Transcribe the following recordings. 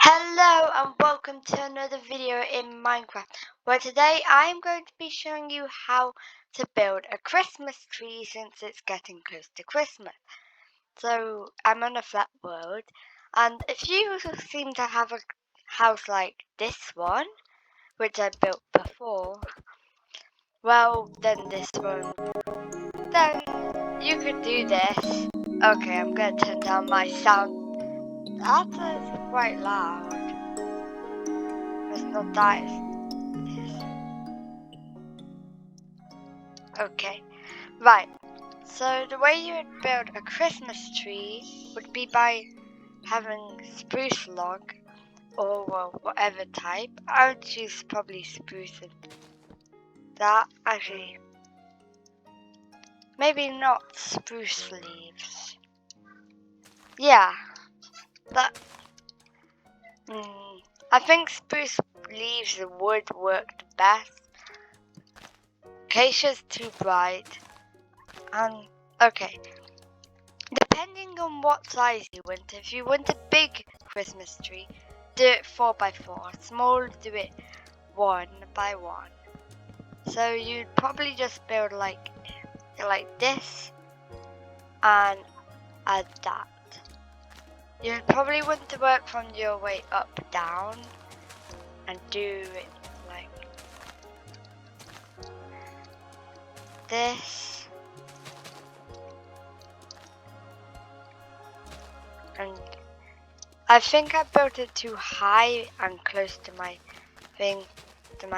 Hello and welcome to another video in Minecraft, where today I'm going to be showing you how to build a Christmas tree since it's getting close to Christmas. So I'm on a flat world, and if you seem to have a house like this one, which I built before, well then this one, then you could do this. Okay, I'm going to turn down my sound. That is quite loud. It's not that. Okay, right. So the way you would build a Christmas tree would be by having spruce log or well, whatever type. I would choose probably spruce and that. Actually, maybe not spruce leaves. Yeah, that. I think spruce leaves would work the best. Acacia's too bright. And okay. Depending on what size you want, if you want a big Christmas tree, do it 4x4. Small, do it 1x1. So you'd probably just build like this and add that. You'd probably want to work from your way up down and do it like this. And I think I built it too high and close to my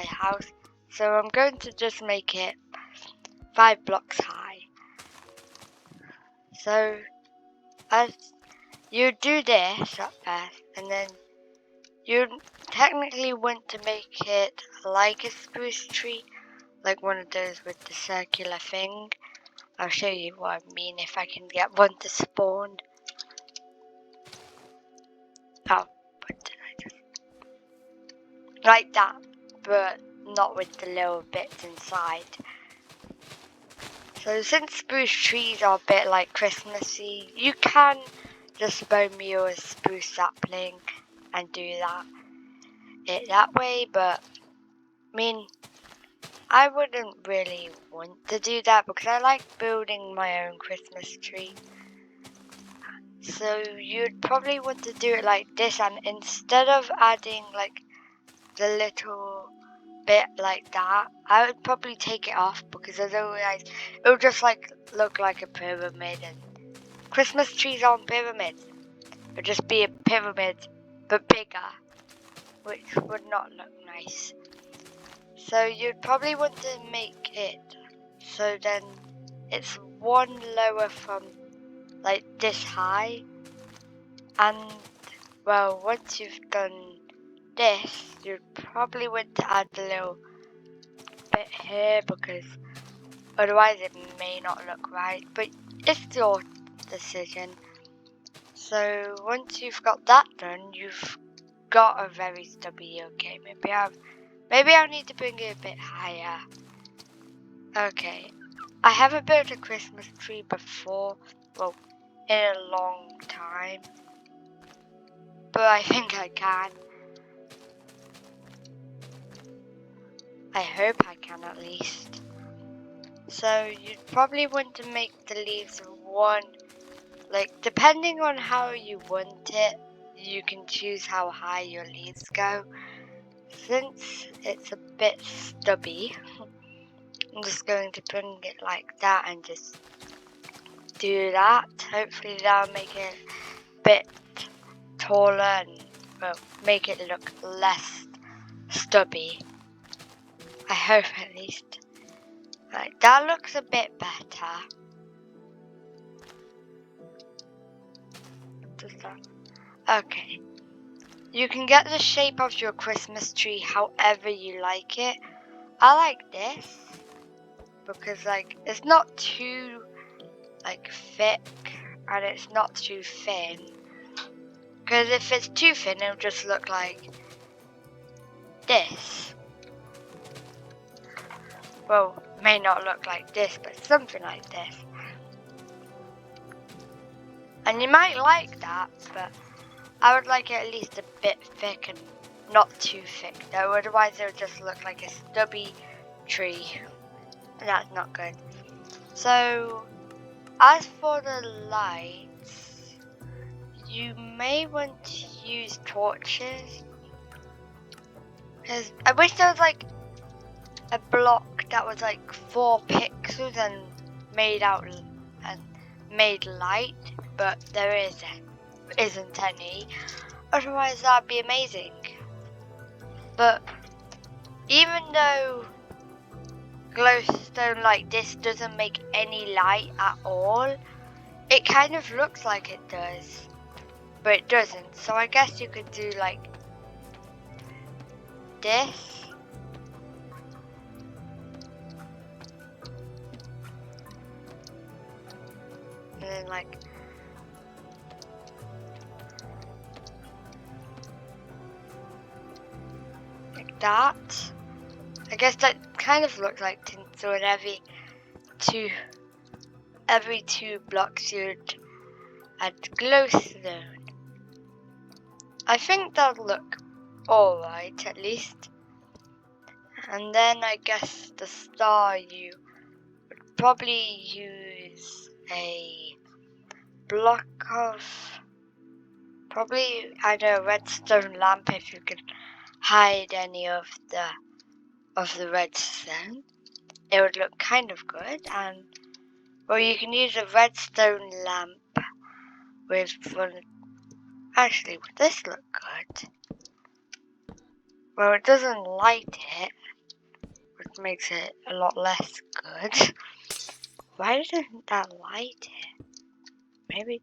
house. So I'm going to just make it 5 blocks high. So as you do this at first, and then you technically want to make it like a spruce tree, like one of those with the circular thing. I'll show you what I mean if I can get one to spawn. Oh, what did I just... Like that, but not with the little bits inside. So since spruce trees are a bit like Christmassy, you can just bone meal a spruce sapling and do it that way, but I mean, I wouldn't really want to do that because I like building my own Christmas tree. So you'd probably want to do it like this, and instead of adding like the little bit like that, I would probably take it off because otherwise it would just like look like a pyramid, and Christmas trees aren't pyramids. It would just be a pyramid but bigger, which would not look nice. So you'd probably want to make it so then it's one lower from like this high, and well, once you've done this, you'd probably want to add a little bit here because otherwise it may not look right, but it's your decision. So once you've got that done, you've got a very stubby. Okay, maybe I'll need to bring it a bit higher. Okay, I haven't built a Christmas tree before, well, in a long time, but I think I can. I hope I can at least. So you'd probably want to make the leaves one, like depending on how you want it, you can choose how high your leaves go. Since it's a bit stubby, I'm just going to bring it like that and just do that. Hopefully that'll make it a bit taller and well, make it look less stubby. I hope at least. Right, that looks a bit better. Okay. You can get the shape of your Christmas tree however you like it. I like this because like it's not too like thick and it's not too thin. Because if it's too thin, it'll just look like this. Well, may not look like this, but something like this. And you might like that, but I would like it at least a bit thick and not too thick though, otherwise it would just look like a stubby tree. And that's not good. So, as for the lights, you may want to use torches. Because I wish there was like a block that was like 4 pixels and made light, but there isn't any. Otherwise that'd be amazing. But even though glowstone like this doesn't make any light at all, it kind of looks like it does, but it doesn't. So I guess you could do like this. And then like that. I guess that kind of looks like tinsel, and every two blocks you'd add glowstone. I think that'll look alright at least. And then I guess the star, you would probably use a block of probably either a redstone lamp if you could hide any of the redstone. It would look kind of good, and or you can use a redstone lamp with one. Actually, would this look good? Well, it doesn't light it, which makes it a lot less good. Why doesn't that light it? Maybe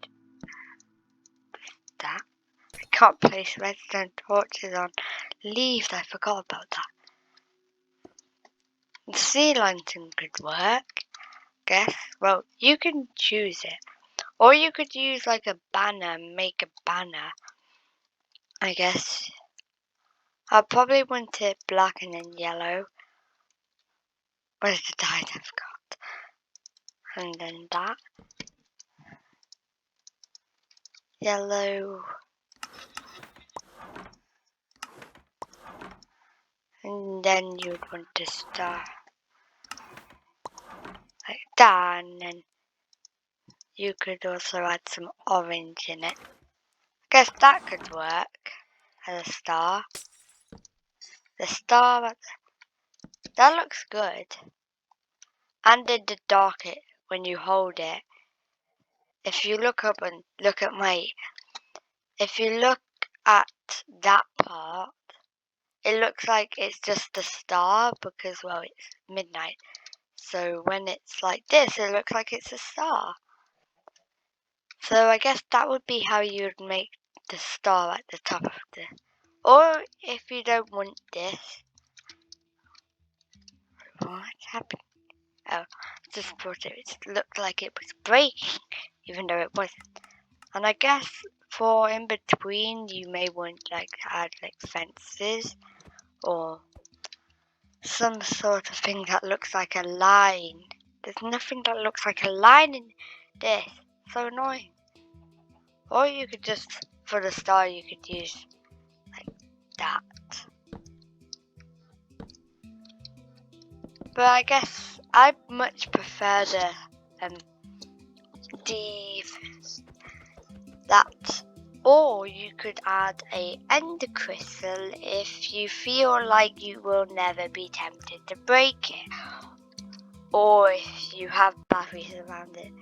that. I can't place redstone torches on leaves. I forgot about that. The sea lantern could work, guess. Well, you can choose it. Or you could use like a banner and make a banner. I guess. I'll probably want it black and then yellow. Where's the dye? I forgot. And then that. Yellow. And then you'd want to start like that, and then you could also add some orange in it. I guess that could work as a star. The star, that looks good. And in the dark, when you hold it, if you look up and look at if you look at that part, it looks like it's just a star because, well, it's midnight. So when it's like this, it looks like it's a star. So I guess that would be how you would make the star at the top of the... Or if you don't want this... What's happened? Oh, just thought it looked like it was breaking, even though it wasn't. And I guess for in between, you may want like to add like fences or some sort of thing that looks like a line. There's nothing that looks like a line in this. So annoying. Or you could just, for the star, you could use like that. But I guess I much prefer that. Or you could add a ender crystal if you feel like you will never be tempted to break it. Or if you have batteries around it.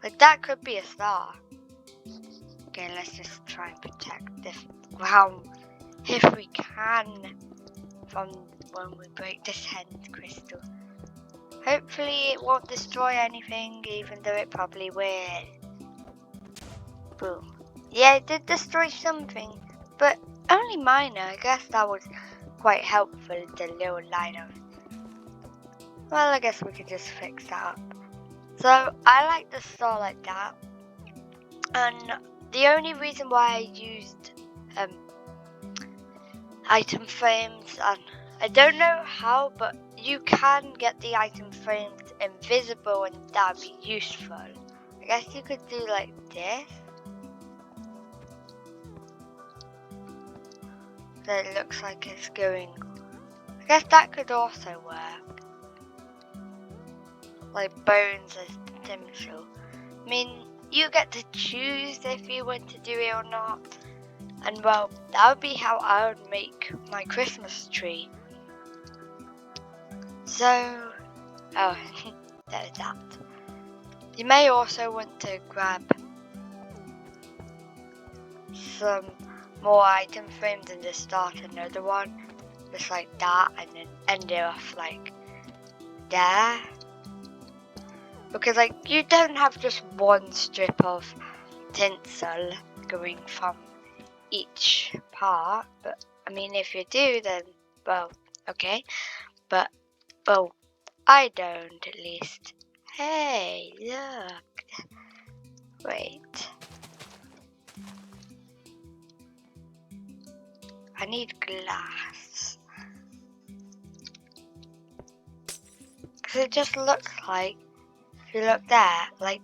Like that could be a star. Okay, let's just try and protect this ground if we can from when we break this end crystal. Hopefully it won't destroy anything, even though it probably will. Boom. Yeah, it did destroy something, but only minor. I guess that was quite helpful, the little line of... Well, I guess we could just fix that up. So, I like the star like that. And the only reason why I used item frames, and I don't know how, but you can get the item frames invisible and that'd be useful. I guess you could do like this. that it looks like it's going. I guess that could also work. Like bones as potential. I mean, you get to choose if you want to do it or not. And well, that would be how I would make my Christmas tree. So, oh, there's that. You may also want to grab some more item frames and just start another one. Just like that, and then end it off like there. Because like, you don't have just one strip of tinsel going from each part, but I mean, if you do, then well, okay, but well, I don't at least. Hey, look, wait, I need glass, because it just looks like, if you look there, like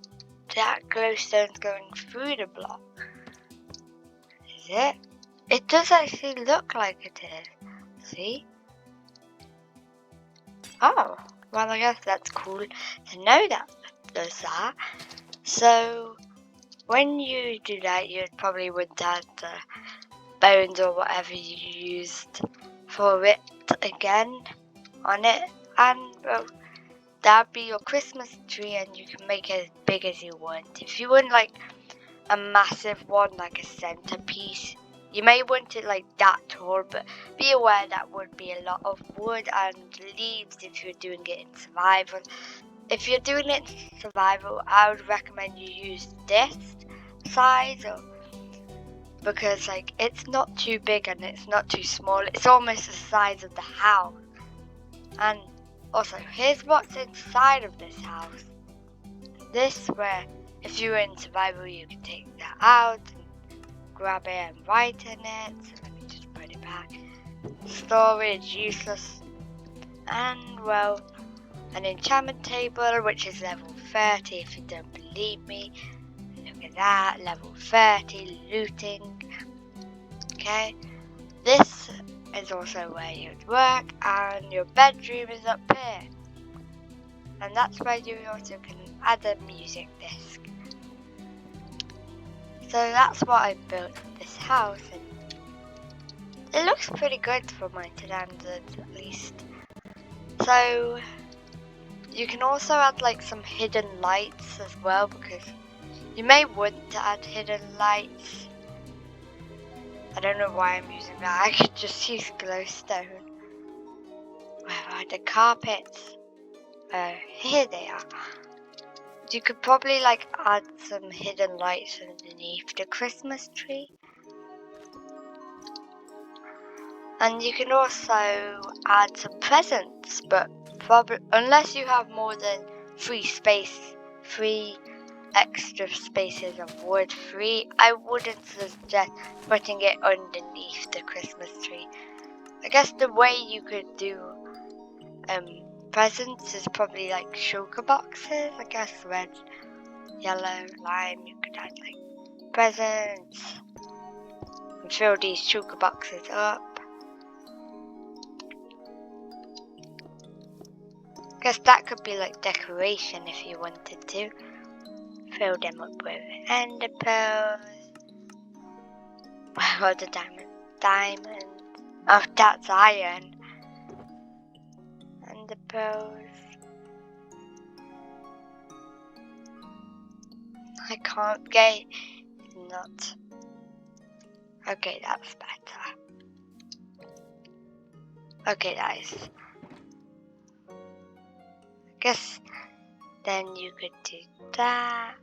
that glowstone's going through the block. Is it? It does actually look like it is. See? Oh, well, I guess that's cool to know that does that. So, when you do that, you probably would add the bones or whatever you used for it again on it. And, well, that'd be your Christmas tree, and you can make it as big as you want. If you want, like, a massive one, like a centerpiece, you may want it like that tall, but be aware that would be a lot of wood and leaves if you're doing it in survival. If you're doing it in survival, I would recommend you use this size, because like it's not too big and it's not too small. It's almost the size of the house. And also, here's what's inside of this house. This where, if you're in survival, you can take that out, grab it and write in it. So let me just put it back. Storage, useless. And well, an enchantment table, which is level 30 if you don't believe me. Look at that, level 30, looting. Okay, this is also where you'd work, and your bedroom is up here. And that's where you also can add a music disc. So that's what I built this house, and it looks pretty good for my standards at least. So you can also add like some hidden lights as well, because you may want to add hidden lights. I don't know why I'm using that. I could just use glowstone. Where are the carpets? Here they are. You could probably like add some hidden lights underneath the Christmas tree. And you can also add some presents, but probably unless you have more than 3 extra spaces of wood free, I wouldn't suggest putting it underneath the Christmas tree. I guess the way you could do presents is probably like sugar boxes. I guess red, yellow, lime. You could add like presents and fill these sugar boxes up. I guess that could be like decoration if you wanted to. Fill them up with ender pearls. Where are the diamonds? Diamond. Oh, that's iron. Ender pearls. I can't get not. Okay, that's better. Okay, that is. I guess then you could do that.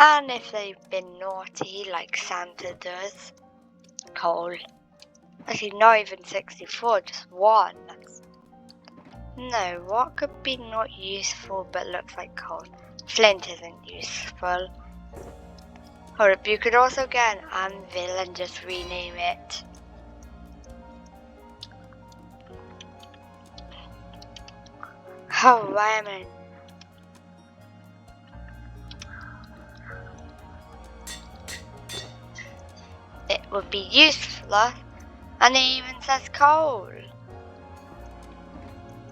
And if they've been naughty, like Santa does, coal. Actually, not even 64, just 1. No, what could be not useful but looks like coal? Flint isn't useful. Hold up, you could also get an anvil and just rename it. Oh, why am I? it would be useless, and it even says coal.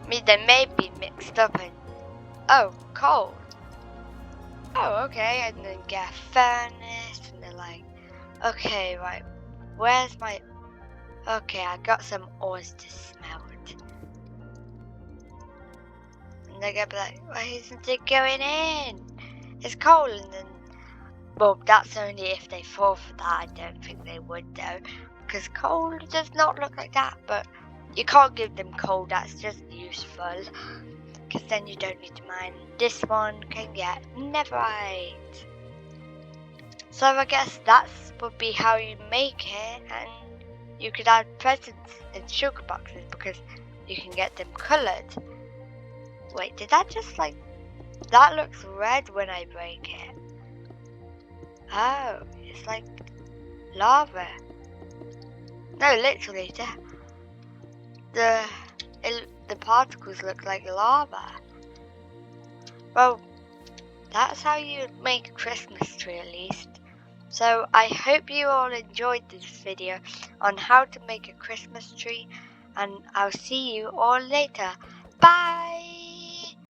I mean, they may be mixed up in, oh, coal. Oh, okay, and then get a furnace, and they're like, okay, right, where's my, okay, I got some ores to smelt. And they're gonna be like, why isn't it going in? It's coal, and then, well, that's only if they fall for that. I don't think they would though, because coal does not look like that, but you can't give them coal, that's just useful, because then you don't need to mine. This one can get netherite. So I guess that would be how you make it, and you could add presents in sugar boxes because you can get them coloured. Wait, did that just like, that looks red when I break it. Oh, it's like lava. No, literally, the particles look like lava. Well, that's how you make a Christmas tree at least. So I hope you all enjoyed this video on how to make a Christmas tree, and I'll see you all later. Bye!